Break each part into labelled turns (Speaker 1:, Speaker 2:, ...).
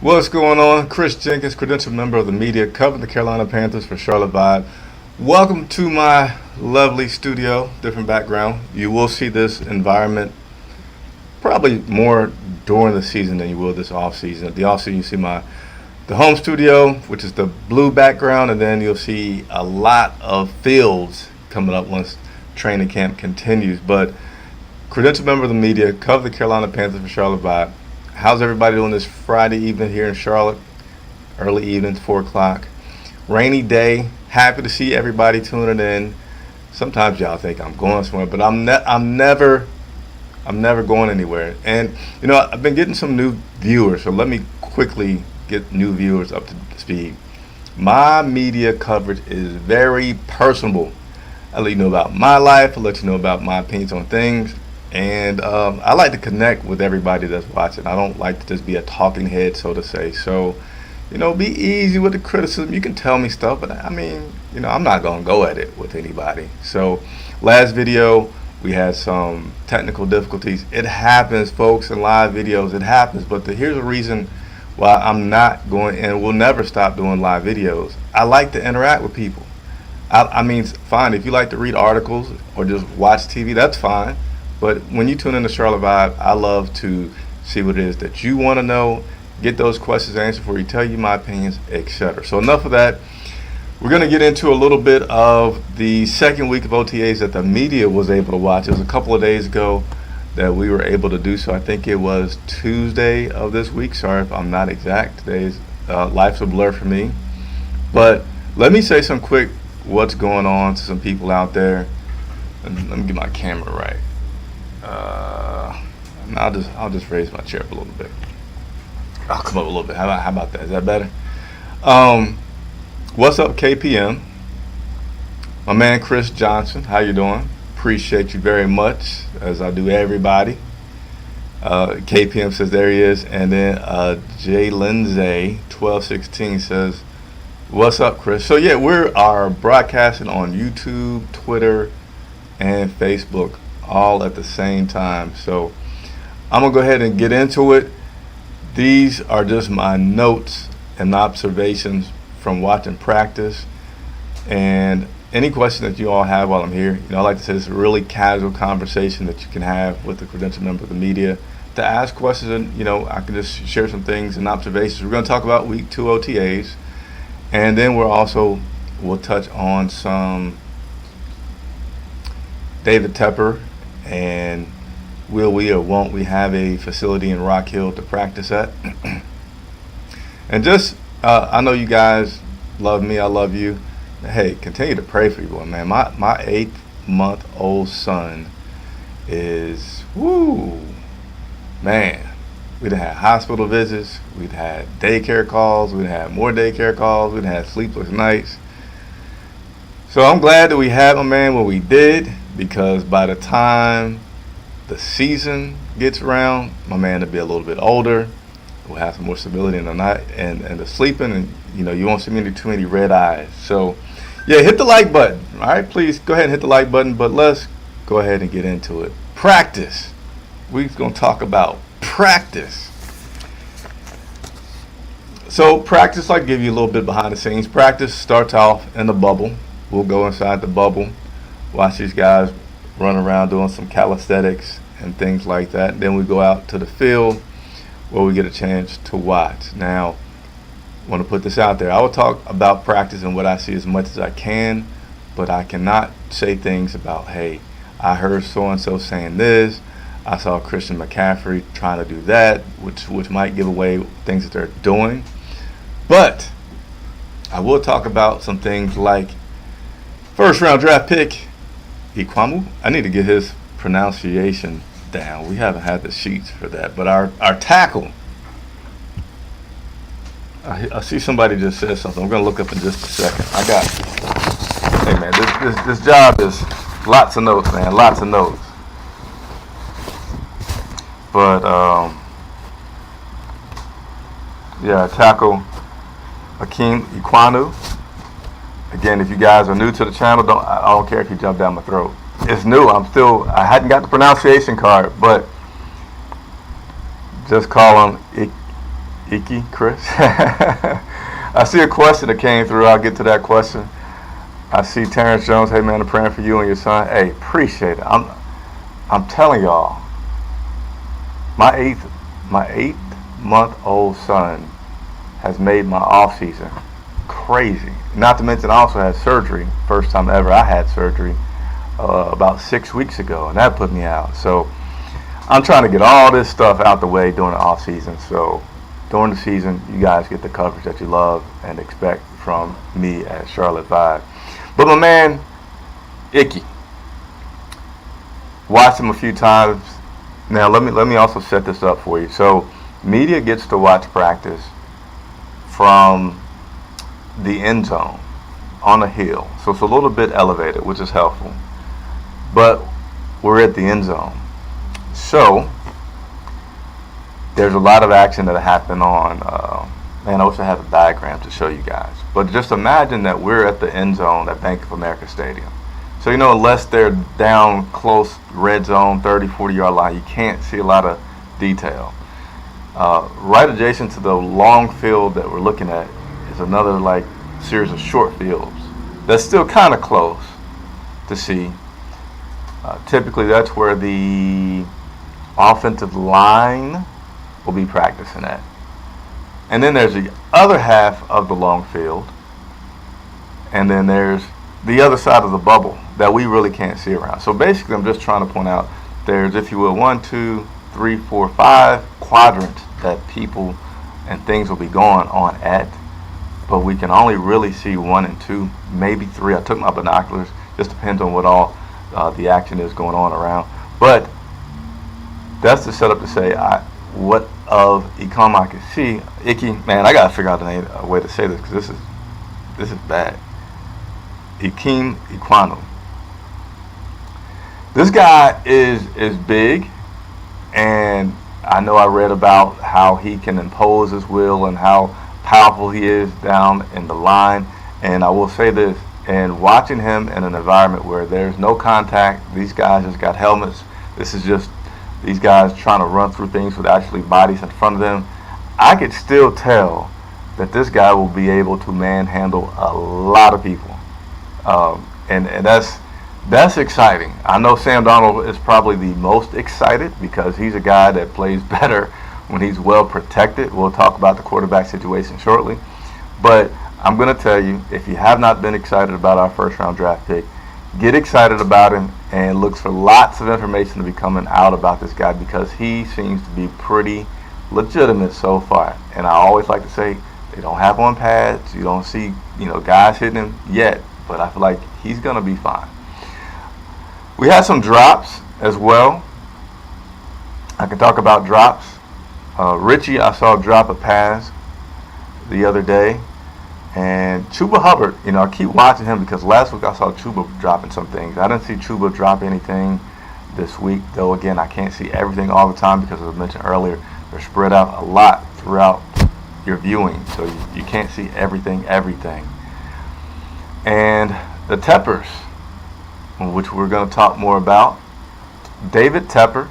Speaker 1: What's going on? Chris Jenkins, credentialed member of the media, covering the Carolina Panthers for Charlotte Vibe. Welcome to my lovely studio, different background. You will see this environment probably more during the season than you will this off season. At the off season, you see the home studio, which is the blue background, and then you'll see a lot of fields coming up once training camp continues. But credentialed member of the media, cover the Carolina Panthers for Charlotte Vibe. How's everybody doing this Friday evening here in Charlotte? Early evening, 4 o'clock. Rainy day. Happy to see everybody tuning in. Sometimes y'all think I'm going somewhere, but I'm never going anywhere. And you know, I've been getting some new viewers, so let me quickly get new viewers up to speed. My media coverage is very personable. I let you know about my life. I let you know about my opinions on things. And I like to connect with everybody that's watching. I don't like to just be a talking head, so to say. So, you know, be easy with the criticism. You can tell me stuff, but I mean, you know, I'm not going to go at it with anybody. So, last video, we had some technical difficulties. It happens, folks, in live videos. It happens. But here's a reason why I'm not going and will never stop doing live videos. I like to interact with people. I mean, fine, if you like to read articles or just watch TV, that's fine. But when you tune in to Charlotte Vibe, I love to see what it is that you want to know, get those questions answered for you, tell you my opinions, etc. So enough of that. We're going to get into a little bit of the second week of OTAs that the media was able to watch. It was a couple of days ago that we were able to do so. I think it was Tuesday of this week. Sorry if I'm not exact. Today's life's a blur for me. But let me say some quick what's going on to some people out there. And let me get my camera right. I'll just raise my chair up a little bit. I'll come up a little bit. How about that? Is that better? What's up, KPM? My man Chris Johnson, how you doing? Appreciate you very much, as I do everybody. KPM says there he is, and then Jay Lindsay 1216 says, "What's up, Chris?" So yeah, we are broadcasting on YouTube, Twitter, and Facebook all at the same time. So I'm gonna go ahead and get into it. These are just my notes and observations from watching practice, and any question that you all have while I'm here. You know, I like to say this is a really casual conversation that you can have with a credentialed member of the media to ask questions, and you know, I can just share some things and observations. We're going to talk about week 2 OTAs, and then we'll touch on some David Tepper, and will we or won't we have a facility in Rock Hill to practice at. And just I know you guys love me, I love you. Hey, continue to pray for people, man. My 8-month-old son is man. We'd had hospital visits, we'd had daycare calls, we'd had more daycare calls, we'd had sleepless nights. So I'm glad that we had my man when we did, because by the time the season gets around, my man will be a little bit older. We'll have some more stability in the night and the sleeping, and you know, you won't see too many red eyes. So yeah, hit the like button. All right, please go ahead and hit the like button. But let's go ahead and get into it. Practice. We're going to talk about practice. So practice, I'll give you a little bit behind the scenes. Practice starts off in the bubble. We'll go inside the bubble, watch these guys run around doing some calisthenics and things like that. Then we go out to the field where we get a chance to watch. Now, I want to put this out there. I will talk about practice and what I see as much as I can, but I cannot say things about, hey, I heard so-and-so saying this, I saw Christian McCaffrey trying to do that, which might give away things that they're doing. But I will talk about some things like first-round draft pick, Ikwamu. I need to get his pronunciation down. We haven't had the sheets for that. But our tackle, I see somebody just said something. I'm going to look up in just a second. Hey man, this job is lots of notes, man, lots of notes. But yeah, tackle Akeem Ikwanu. Again, if you guys are new to the channel, I don't care if you jump down my throat. It's new. I hadn't got the pronunciation card, but just call him Icky, Chris. I see a question that came through. I'll get to that question. I see Terrence Jones. Hey man, I'm praying for you and your son. Hey, appreciate it. I'm telling y'all, my 8-month-old son has made my off season crazy. Not to mention, I also had surgery. First time ever I had surgery about 6 weeks ago, and that put me out. So I'm trying to get all this stuff out the way during the off season. So during the season, you guys get the coverage that you love and expect from me at Charlotte Vibe. But my man, Icky, watched him a few times. Now let me also set this up for you. So media gets to watch practice from the end zone on a hill. So it's a little bit elevated, which is helpful. But we're at the end zone. So there's a lot of action that happened on, man, I wish I had a diagram to show you guys. But just imagine that we're at the end zone at Bank of America Stadium. So, unless they're down close red zone, 30, 40-yard line, you can't see a lot of detail. Right adjacent to the long field that we're looking at is another series of short fields that's still kind of close to see. Typically, that's where the offensive line will be practicing at. And then there's the other half of the long field, and then there's the other side of the bubble that we really can't see around. So basically, I'm just trying to point out there's, if you will, 1, 2, 3, 4, 5 quadrants that people and things will be going on at, but we can only really see 1 and 2, maybe 3. I took my binoculars. Just depends on what all the action is going on around. But that's the setup to say what of Ecom I can see. Icky, man, I gotta figure out a way to say this because this is bad. Ikem Ekwonu. This guy is big, and I know I read about how he can impose his will and how powerful he is down in the line. And I will say this, and watching him in an environment where there's no contact, these guys just got helmets. This is just these guys trying to run through things with actually bodies in front of them. I could still tell that this guy will be able to manhandle a lot of people. And that's exciting. I know Sam Darnold is probably the most excited because he's a guy that plays better when he's well protected. We'll talk about the quarterback situation shortly. But I'm going to tell you, if you have not been excited about our first round draft pick, get excited about him and look for lots of information to be coming out about this guy because he seems to be pretty legitimate so far. And I always like to say they don't have on pads. You don't see, guys hitting him yet, but I feel like he's going to be fine. We had some drops as well. I can talk about drops. Richie, I saw drop a pass the other day. And Chuba Hubbard, I keep watching him because last week I saw Chuba dropping some things. I didn't see Chuba drop anything this week, though. Again, I can't see everything all the time because, as I mentioned earlier, they're spread out a lot throughout your viewing, so you can't see everything. And the Teppers, which we're going to talk more about, David Tepper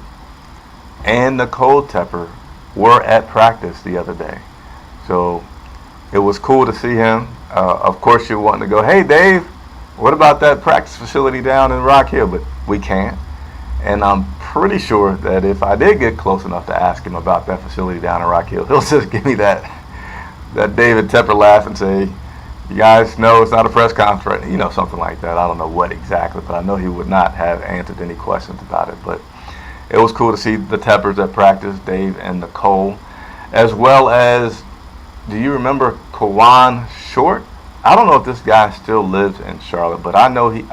Speaker 1: and Nicole Tepper were at practice the other day. So it was cool to see him. Of course, you're wanting to go, hey, Dave, what about that practice facility down in Rock Hill? But we can't. And I'm pretty sure that if I did get close enough to ask him about that facility down in Rock Hill, he'll just give me that David Tepper laugh and say, you guys know it's not a press conference, something like that. I don't know what exactly, but I know he would not have answered any questions about it. But it was cool to see the Teppers at practice, Dave and Nicole, as well as, do you remember Kawan Short? I don't know if this guy still lives in Charlotte, but I know he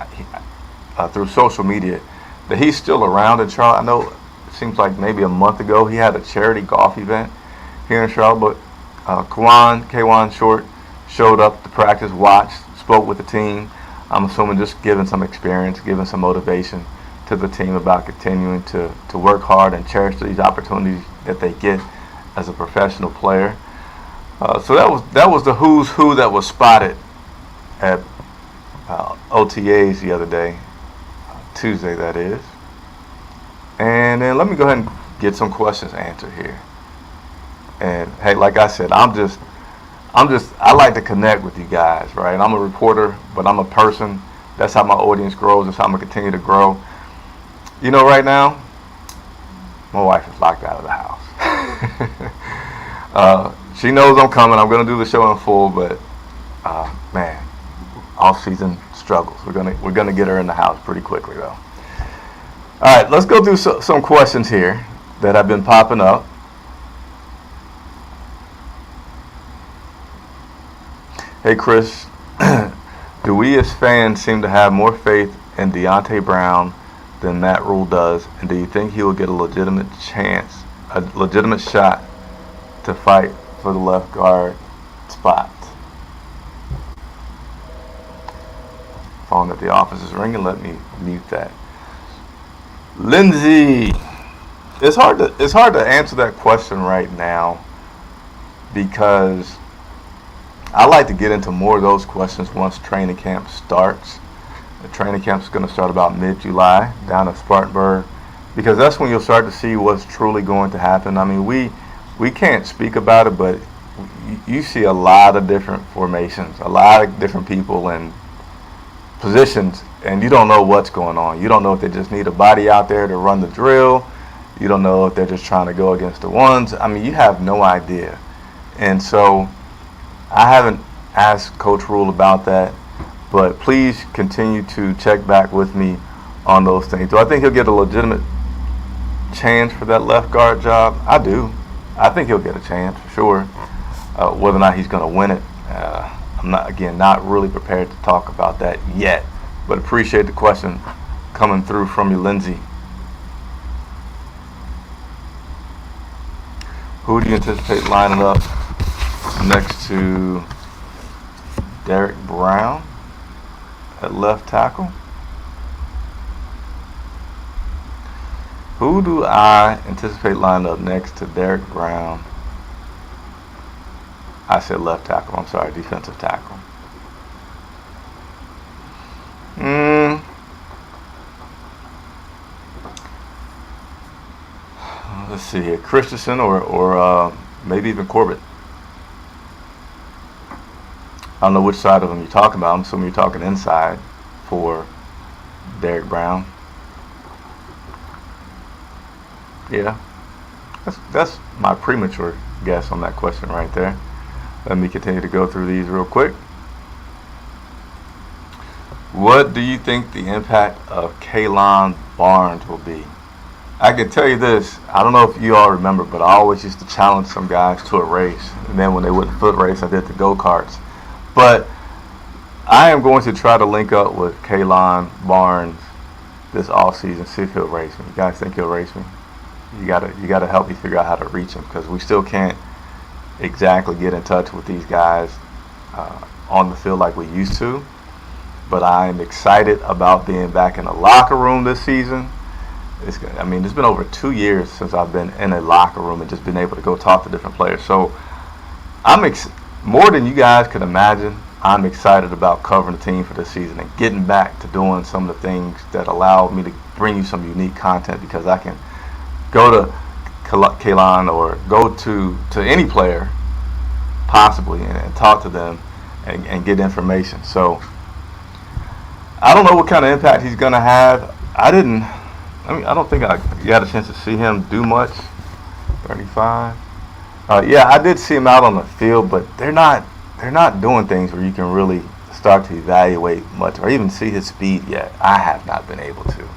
Speaker 1: through social media that he's still around in Charlotte. I know it seems like maybe a month ago he had a charity golf event here in Charlotte, but Kawan Short showed up to practice, watched, spoke with the team. I'm assuming just giving some experience, giving some motivation to the team about continuing to work hard and cherish these opportunities that they get as a professional player. So that was the who's who that was spotted at OTAs the other day, Tuesday that is. And then let me go ahead and get some questions answered here. And hey, like I said, I like to connect with you guys, right? I'm a reporter, but I'm a person. That's how my audience grows. That's how I'm gonna continue to grow. You know, right now, my wife is locked out of the house. She knows I'm coming. I'm gonna do the show in full, but man, off-season struggles. We're gonna get her in the house pretty quickly, though. All right, let's go through some questions here that have been popping up. Hey, Chris, do we as fans seem to have more faith in Deontay Brown than Matt Rule does, and do you think he will get a legitimate shot to fight for the left guard spot? Phone at the office is ringing. Let me mute that. Lindsay, it's hard to answer that question right now because I like to get into more of those questions once training camp starts. The training camp is going to start about mid-July down in Spartanburg, because that's when you'll start to see what's truly going to happen. I mean, we can't speak about it, but you see a lot of different formations, a lot of different people and positions, and you don't know what's going on. You don't know if they just need a body out there to run the drill. You don't know if they're just trying to go against the ones. I mean, you have no idea. And so I haven't asked Coach Rule about that, but please continue to check back with me on those things. Do I think he'll get a legitimate chance for that left guard job? I do. I think he'll get a chance for sure. Whether or not he's going to win it, I'm not really prepared to talk about that yet. But appreciate the question coming through from you, Lindsay. Who do you anticipate lining up next to Derek Brown at left tackle? Who do I anticipate lining up next to Derek Brown? I said left tackle. I'm sorry, defensive tackle. Let's see here. Christensen or maybe even Corbett. I don't know which side of them you're talking about. I'm assuming you're talking inside for Derek Brown. Yeah, that's my premature guess on that question right there. Let me continue to go through these real quick. What do you think the impact of Kalon Barnes will be? I can tell you this. I don't know if you all remember, but I always used to challenge some guys to a race. And then when they wouldn't foot race, I did the go-karts. But I am going to try to link up with Kalon Barnes this offseason, see if he'll race me. You guys think he'll race me? You gotta help me figure out how to reach him, because we still can't exactly get in touch with these guys on the field like we used to. But I'm excited about being back in the locker room this season. It's been over 2 years since I've been in a locker room and just been able to go talk to different players. So I'm more than you guys could imagine. I'm excited about covering the team for this season and getting back to doing some of the things that allow me to bring you some unique content, because I can go to Kalon or go to any player possibly and talk to them and get information. So I don't know what kind of impact he's going to have. I don't think I got a chance to see him do much. 35. Yeah, I did see him out on the field, but they're not doing things where you can really start to evaluate much or even see his speed yet. I have not been able to.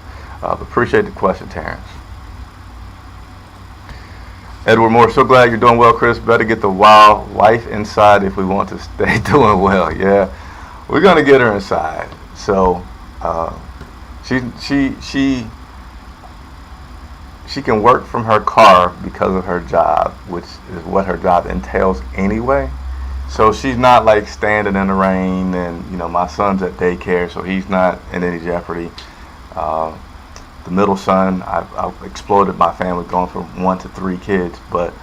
Speaker 1: But appreciate the question, Terrence. Edward Moore, so glad you're doing well, Chris. Better get the wild wife inside if we want to stay doing well. Yeah, we're gonna get her inside. So she can work from her car because of her job, which is what her job entails anyway. So she's not like standing in the rain, and my son's at daycare, so he's not in any jeopardy. The middle son, I've exploited my family going from 1 to 3 kids, but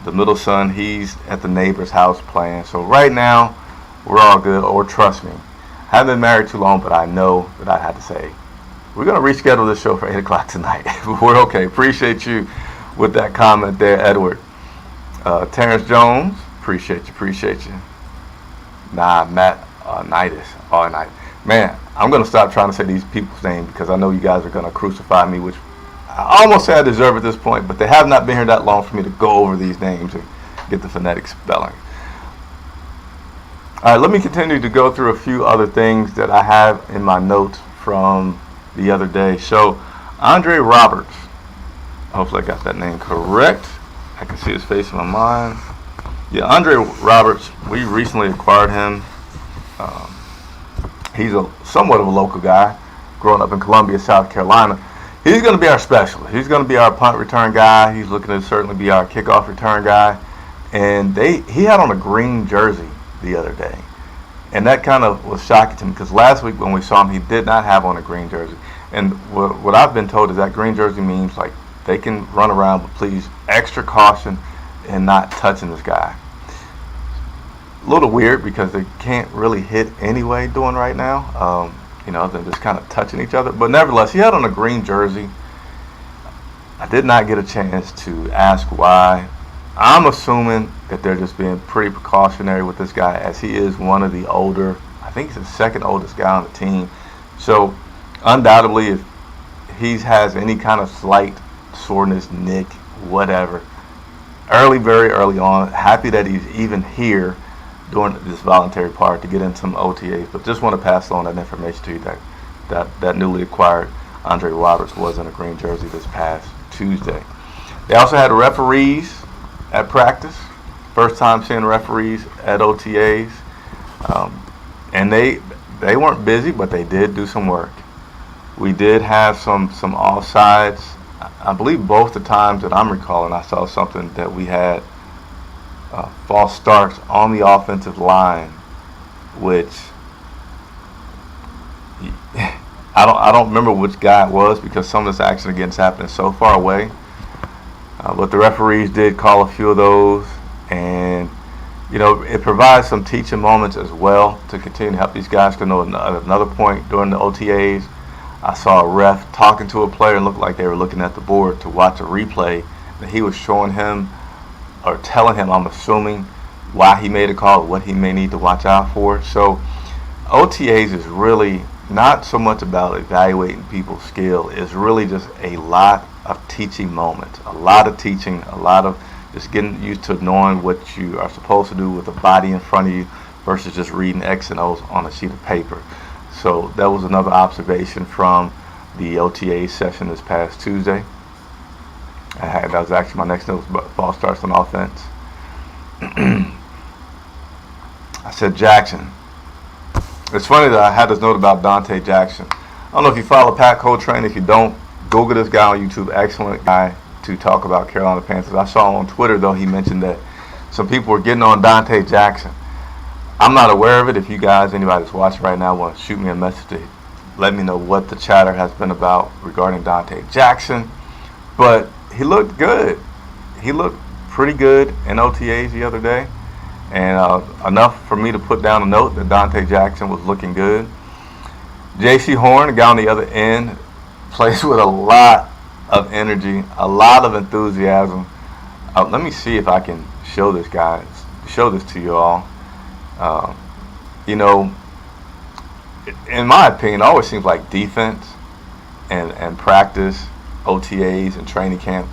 Speaker 1: the middle son, he's at the neighbor's house playing. So right now, we're all good, or trust me. I haven't been married too long, but I know that I had to say, we're going to reschedule this show for 8 o'clock tonight. We're okay. Appreciate you with that comment there, Edward. Terrence Jones, appreciate you. Nah, Matt Nitis, all night. Man, I'm gonna stop trying to say these people's names because I know you guys are gonna crucify me, which I almost say I deserve at this point. But they have not been here that long for me to go over these names and get the phonetic spelling. All right, let me continue to go through a few other things that I have in my notes from the other day. So, Andre Roberts, hopefully I got that name correct. I can see his face in my mind. Yeah, Andre Roberts, we recently acquired him. He's somewhat of a local guy, growing up in Columbia, South Carolina. He's going to be our specialist. He's going to be our punt return guy. He's looking to certainly be our kickoff return guy. And he had on a green jersey the other day. And that kind of was shocking to me because last week when we saw him, he did not have on a green jersey. And what I've been told is that green jersey means like they can run around, but please extra caution and not touching this guy. A little weird because they can't really hit anyway doing right now. They're just kind of touching each other. But nevertheless, he had on a green jersey. I did not get a chance to ask why. I'm assuming that they're just being pretty precautionary with this guy as he is one of the older, I think he's the second oldest guy on the team. So undoubtedly if he has any kind of slight soreness, nick, whatever, very early on, happy that he's even here doing this voluntary part to get in some OTAs. But just want to pass on that information to you that newly acquired Andre Roberts was in a green jersey this past Tuesday. They also had referees at practice. First time seeing referees at OTAs. And they weren't busy, but they did do some work. We did have some offsides. I believe both the times that I'm recalling, I saw something that we had false starts on the offensive line, which I don't remember which guy it was because some of this action against happening so far away. But the referees did call a few of those, and it provides some teaching moments as well to continue to help these guys. Because at another point during the OTAs, I saw a ref talking to a player and looked like they were looking at the board to watch a replay, and he was showing him or telling him, I'm assuming, why he made a call, what he may need to watch out for. So OTAs is really not so much about evaluating people's skill. It's really just a lot of teaching moments, a lot of teaching, a lot of just getting used to knowing what you are supposed to do with the body in front of you versus just reading X and O's on a sheet of paper. So that was another observation from the OTA session this past Tuesday. That was actually my next note, false starts on offense. I said Jackson. It's funny that I had this note about Dante Jackson. I don't know if you follow Pat Coltrane. If you don't, Google this guy on YouTube. Excellent guy to talk about Carolina Panthers. I saw on Twitter, though, he mentioned that some people were getting on Dante Jackson. I'm not aware of it. If you guys, anybody that's watching right now, want to shoot me a message to let me know what the chatter has been about regarding Dante Jackson. But he looked good. He looked pretty good in OTAs the other day. And enough for me to put down a note that Dante Jackson was looking good. J.C. Horn, the guy on the other end, plays with a lot of energy, a lot of enthusiasm. Let me see if I can show this to you all. In my opinion, it always seems like defense and practice, OTAs and training camp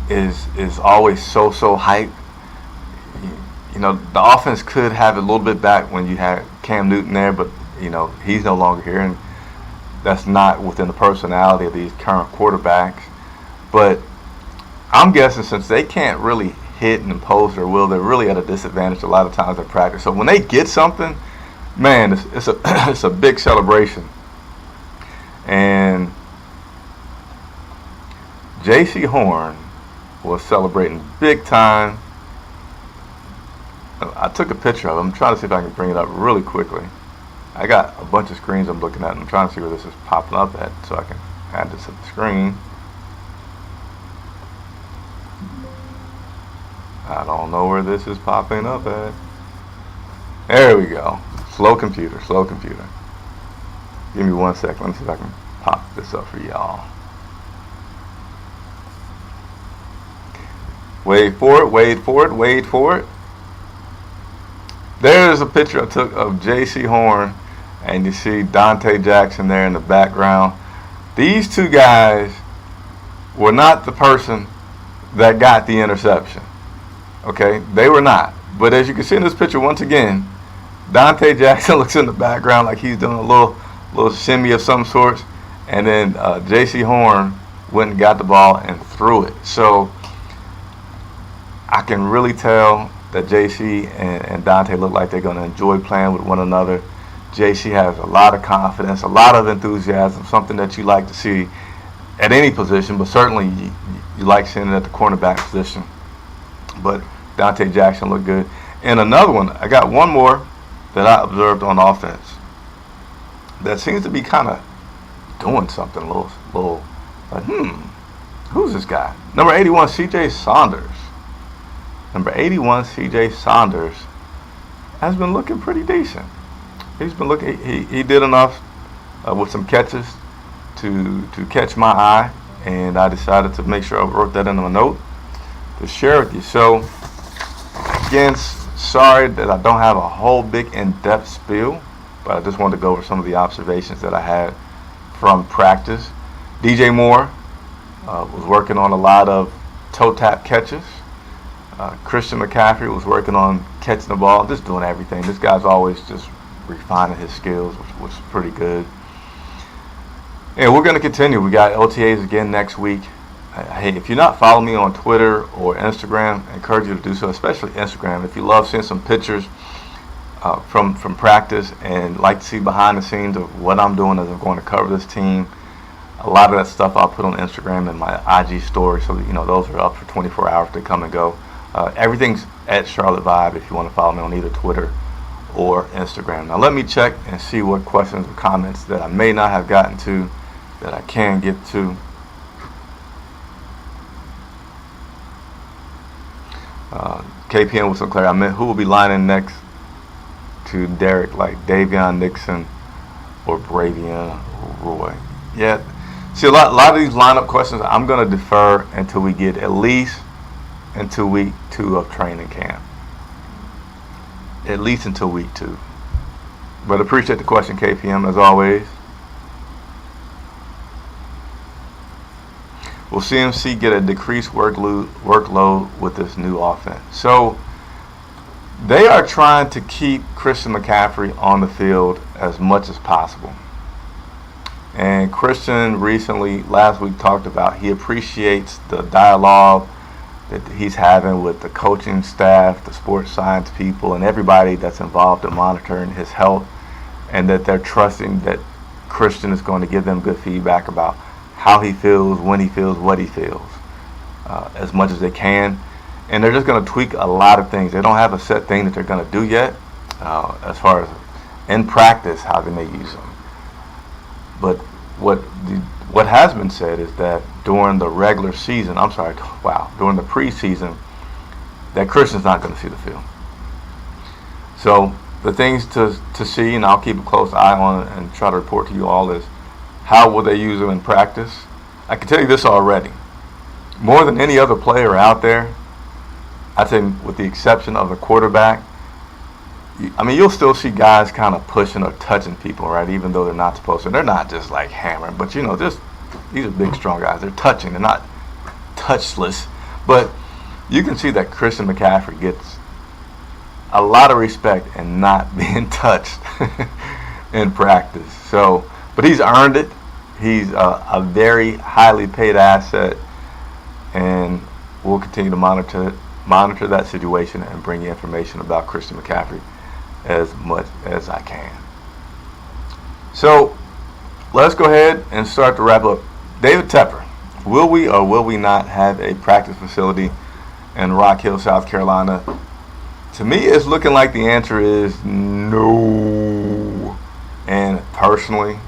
Speaker 1: is always so hyped. The offense could have it a little bit back when you had Cam Newton there, but he's no longer here, and that's not within the personality of these current quarterbacks. But I'm guessing since they can't really hit and impose their will, they're really at a disadvantage a lot of times in practice. So when they get something, man, it's a big celebration. And J.C. Horn was celebrating big time. I took a picture of him. I'm trying to see if I can bring it up really quickly. I got a bunch of screens I'm looking at, and I'm trying to see where this is popping up at so I can add this to the screen. I don't know where this is popping up at. There we go. Slow computer. Give me 1 second. Let me see if I can pop this up for y'all. Wait for it, wait for it, wait for it. There's a picture I took of J.C. Horn, and you see Dante Jackson there in the background. These two guys were not the person that got the interception. Okay, they were not. But as you can see in this picture, once again, Dante Jackson looks in the background like he's doing a little shimmy of some sort, and then J.C. Horn went and got the ball and threw it. So I can really tell that JC and Dante look like they're going to enjoy playing with one another. JC has a lot of confidence, a lot of enthusiasm, something that you like to see at any position, but certainly you like seeing it at the cornerback position. But Dante Jackson looked good. And another one, I got one more that I observed on offense that seems to be kind of doing something a little like, who's this guy? Number 81, C.J. Saunders. Number 81, C.J. Saunders has been looking pretty decent. He's been looking. He did enough with some catches to catch my eye, and I decided to make sure I wrote that into my note to share with you. So again, sorry that I don't have a whole big in-depth spiel, but I just wanted to go over some of the observations that I had from practice. DJ Moore was working on a lot of toe tap catches. Christian McCaffrey was working on catching the ball, just doing everything. This guy's always just refining his skills, which is pretty good. And we're going to continue. We got OTAs again next week. Hey, if you're not following me on Twitter or Instagram, I encourage you to do so, especially Instagram. If you love seeing some pictures from practice and like to see behind the scenes of what I'm doing as I'm going to cover this team, a lot of that stuff I'll put on Instagram and my IG story, so that, those are up for 24 hours to come and go. Everything's at Charlotte Vibe if you want to follow me on either Twitter or Instagram. Now let me check and see what questions or comments that I may not have gotten to that I can get to. KPN with Sinclair, I meant who will be lining next to Derek, like Davion Nixon or Bravion Roy. Yeah, see, a lot of these lineup questions I'm going to defer until we get at least into week 2 of training camp. At least until week 2. But appreciate the question, KPM, as always. Will CMC get a decreased workload with this new offense? So they are trying to keep Christian McCaffrey on the field as much as possible. And Christian recently, last week, talked about he appreciates the dialogue that he's having with the coaching staff, the sports science people, and everybody that's involved in monitoring his health, and that they're trusting that Christian is going to give them good feedback about how he feels, when he feels, what he feels, as much as they can. And they're just going to tweak a lot of things. They don't have a set thing that they're going to do yet as far as in practice how they may use them. But what has been said is that during the regular season, during the preseason, that Christian's not going to see the field. So the things to see, and I'll keep a close eye on it and try to report to you all, is how will they use him in practice? I can tell you this already. More than any other player out there, I'd say with the exception of the quarterback, you'll still see guys kind of pushing or touching people, right? Even though they're not supposed to. They're not just like hammering, but these are big, strong guys. They're touching. They're not touchless. But you can see that Christian McCaffrey gets a lot of respect and not being touched in practice. So, but he's earned it. He's a very highly paid asset, and we'll continue to monitor that situation and bring you information about Christian McCaffrey as much as I can. So let's go ahead and start to wrap up. David Tepper, will we or will we not have a practice facility in Rock Hill, South Carolina? To me, it's looking like the answer is no. And personally,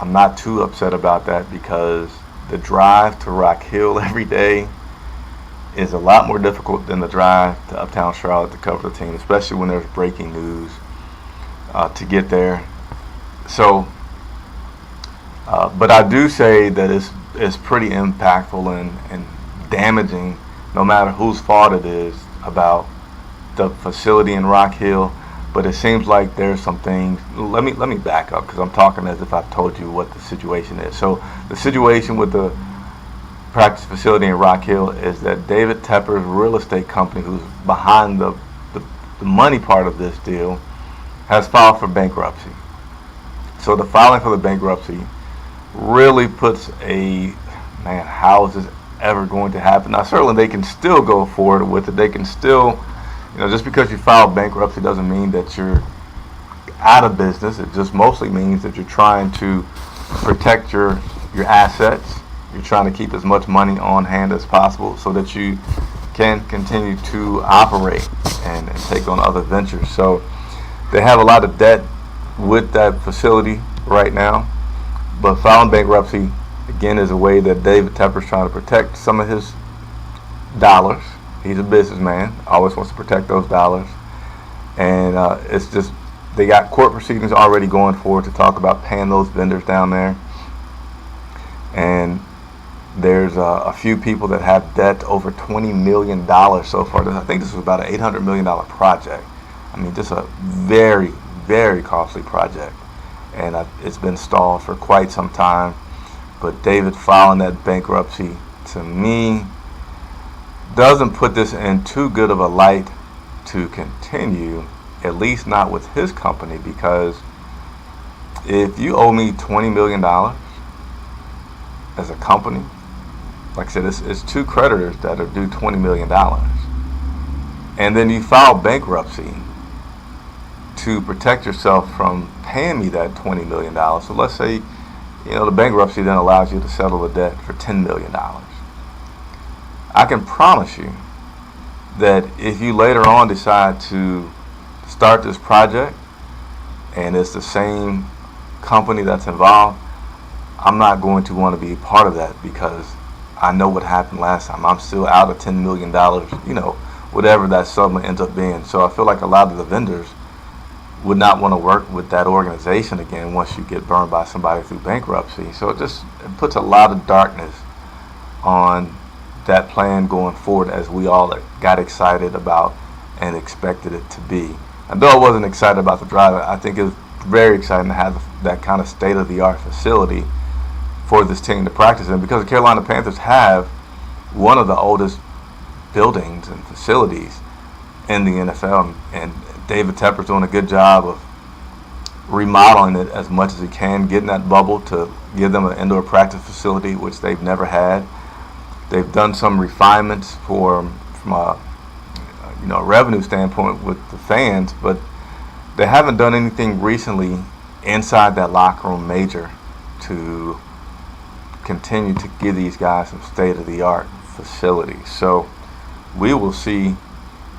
Speaker 1: I'm not too upset about that, because the drive to Rock Hill every day is a lot more difficult than the drive to Uptown Charlotte to cover the team, especially when there's breaking news to get there. So, but I do say that it's pretty impactful and damaging, no matter whose fault it is, about the facility in Rock Hill. But it seems like there's some things. Let me back up, because I'm talking as if I've told you what the situation is. So the situation with the practice facility in Rock Hill is that David Tepper's real estate company, who's behind the money part of this deal, has filed for bankruptcy. So the filing for the bankruptcy really puts how is this ever going to happen? Now, certainly they can still go forward with it. They can still, just because you file bankruptcy doesn't mean that you're out of business. It just mostly means that you're trying to protect your assets. You're trying to keep as much money on hand as possible so that you can continue to operate and take on other ventures. So they have a lot of debt with that facility right now, but filing bankruptcy, again, is a way that David Tepper's trying to protect some of his dollars. He's a businessman, always wants to protect those dollars. And it's just, they got court proceedings already going forward to talk about paying those vendors down there. And there's a few people that have debt over $20 million so far. I think this was about an $800 million project. I mean, just a very, very costly project. And it's been stalled for quite some time. But David filing that bankruptcy, to me, doesn't put this in too good of a light to continue, at least not with his company, because if you owe me $20 million as a company, like I said, it's two creditors that are due $20 million. And then you file bankruptcy to protect yourself from paying me that $20 million. So let's say, the bankruptcy then allows you to settle the debt for $10 million. I can promise you that if you later on decide to start this project and it's the same company that's involved, I'm not going to want to be a part of that, because I know what happened last time. I'm still out of $10 million, whatever that settlement ends up being. So I feel like a lot of the vendors would not want to work with that organization again once you get burned by somebody through bankruptcy. So it puts a lot of darkness on that plan going forward, as we all got excited about and expected it to be. And though I wasn't excited about the drive, I think it was very exciting to have that kind of state-of-the-art facility for this team to practice in, because the Carolina Panthers have one of the oldest buildings and facilities in the NFL, and David Tepper's doing a good job of remodeling it as much as he can, getting that bubble to give them an indoor practice facility, which they've never had. They've done some refinements from a revenue standpoint with the fans, but they haven't done anything recently inside that locker room major to continue to give these guys some state-of-the-art facilities. So we will see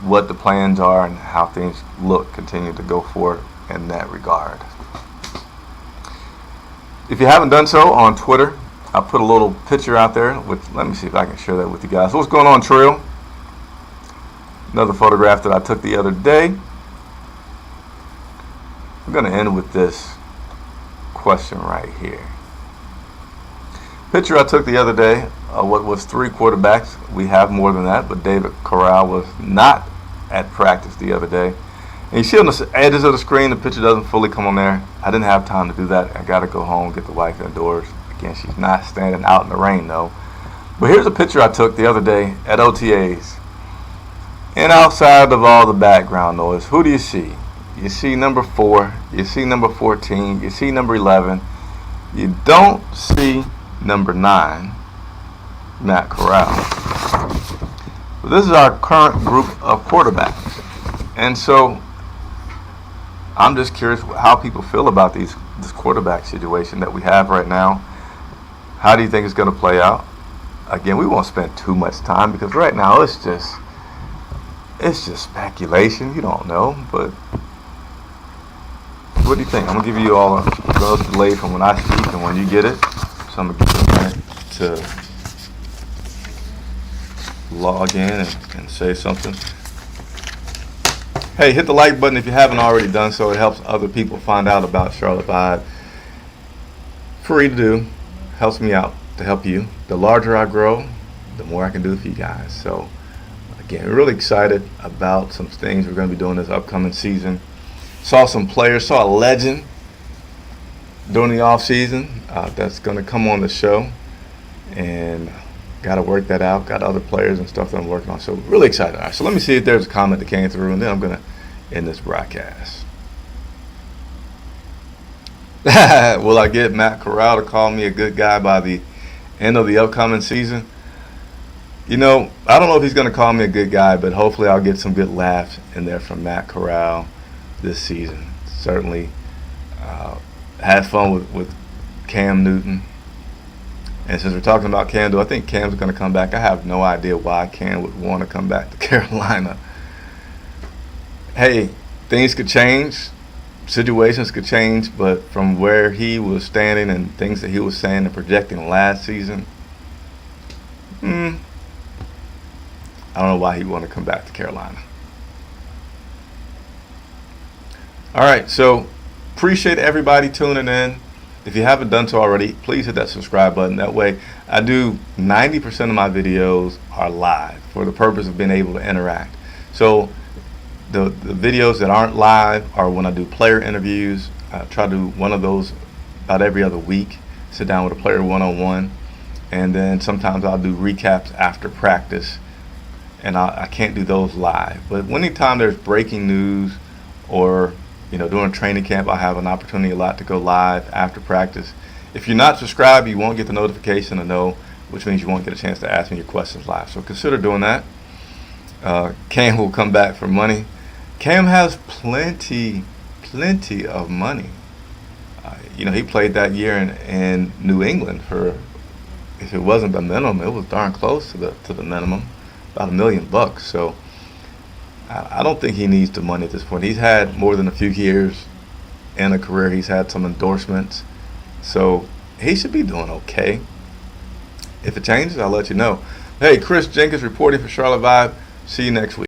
Speaker 1: what the plans are and how things continue to go forward in that regard. If you haven't done so, on Twitter, I put a little picture out there. Let me see if I can share that with you guys. What's going on, Trill? Another photograph that I took the other day. I'm going to end with this question right here. Picture I took the other day, what was 3 quarterbacks. We have more than that, but David Corral was not at practice the other day. And you see on the edges of the screen, the picture doesn't fully come on there. I didn't have time to do that. I got to go home, get the wife indoors. Again, she's not standing out in the rain, though. But here's a picture I took the other day at OTAs. And outside of all the background noise, who do you see? You see number 4, you see number 14, you see number 11. You don't see number 9, Matt Corral. But this is our current group of quarterbacks. And so I'm just curious how people feel about this quarterback situation that we have right now. How do you think it's going to play out? Again, we won't spend too much time, because right now it's just speculation. You don't know, but what do you think? I'm going to give you all a delay from when I speak and when you get it. So I'm going to give you a minute to log in and say something. Hey, hit the like button if you haven't already done so. It helps other people find out about Charlotte Vibe. Free to do. Helps me out to help you. The larger I grow, the more I can do for you guys. So again, really excited about some things we're going to be doing this upcoming season. Saw some players, saw a legend during the off season that's going to come on the show, and got to work that out. Got other players and stuff that I'm working on. So really excited. All right, so let me see if there's a comment that came through, and then I'm going to end this broadcast. Will I get Matt Corral to call me a good guy by the end of the upcoming season? You know, I don't know if he's going to call me a good guy, but hopefully I'll get some good laughs in there from Matt Corral this season. Certainly had fun with Cam Newton. And since we're talking about Cam, do I think Cam's going to come back? I have no idea why Cam would want to come back to Carolina. Hey, things could change. Situations could change, but from where he was standing and things that he was saying and projecting last season, I don't know why he'd want to come back to Carolina. All right, so appreciate everybody tuning in. If you haven't done so already, please hit that subscribe button. That way, I do 90% of my videos are live for the purpose of being able to interact. So the videos that aren't live are when I do player interviews. I try to do one of those about every other week, sit down with a player one-on-one, and then sometimes I'll do recaps after practice, and I can't do those live. But anytime there's breaking news or during training camp, I have an opportunity a lot to go live after practice. If you're not subscribed, you won't get the notification to know, which means you won't get a chance to ask me your questions live. So consider doing that. Cam will come back for money. Cam has plenty of money. He played that year in New England for, if it wasn't the minimum, it was darn close to the minimum, about $1 million. So I don't think he needs the money at this point. He's had more than a few years in a career. He's had some endorsements, so he should be doing okay. If it changes, I'll let you know. Hey, Chris Jenkins reporting for Charlotte Vibe. See you next week.